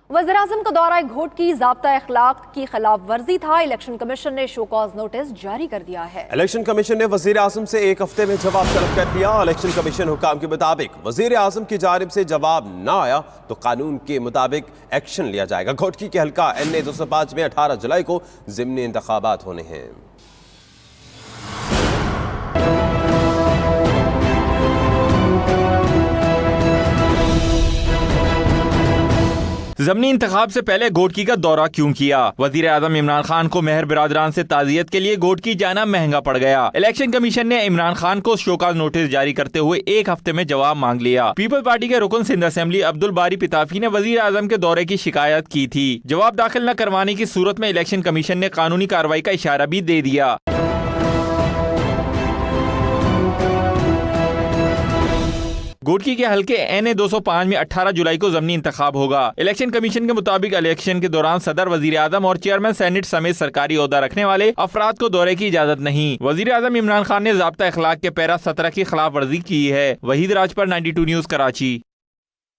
वज़ीर-ए-आज़म का दौरा घोटकी ज़ाब्ता अखलाक की खिलाफ वर्जी था। इलेक्शन कमीशन ने शो कॉज नोटिस जारी कर दिया है। इलेक्शन कमीशन ने वज़ीर-ए-आज़म से 1 हफ्ते में जवाब तलब कर दिया। इलेक्शन कमीशन हुकाम के मुताबिक वज़ीर-ए-आज़म की जानिब से जवाब न आया तो कानून के मुताबिक एक्शन लिया जाएगा। घोटकी के हल्का NA 205 में 18 जुलाई को ज़िमनी इंतखाबात होने हैं। ज़मनी इंतखाब से पहले घोटकी का दौरा क्यों किया? वज़ीर आज़म इमरान खान को मेहर बिरादरान से ताज़ियत के लिए घोटकी जाना महंगा पड़ गया। इलेक्शन कमीशन ने इमरान खान को शोकॉज नोटिस जारी करते हुए 1 हफ्ते में जवाब मांग लिया। पीपल्स पार्टी के रुकन सिंध असेंबली अब्दुल बारी पिताफी ने वज़ीर आज़म के दौरे की शिकायत की थी। जवाब दाखिल न करवाने की सूरत में इलेक्शन कमीशन ने कानूनी कार्रवाई का इशारा भी दे दिया। घोटकी के हल्के NA 205 में 18 जुलाई को ज़मनी इंतखाब होगा। इलेक्शन कमीशन के मुताबिक इलेक्शन के दौरान सदर, वजीर आज़म और चेयरमैन सेनेट समेत सरकारी ओहदा रखने वाले अफराद को दौरे की इजाजत नहीं। वजीर आज़म इमरान खान ने ज़ाब्ता अखलाक के पैरा 17 की खिलाफ वर्जी की है। वहीद राजपर 92 न्यूज़ कराची।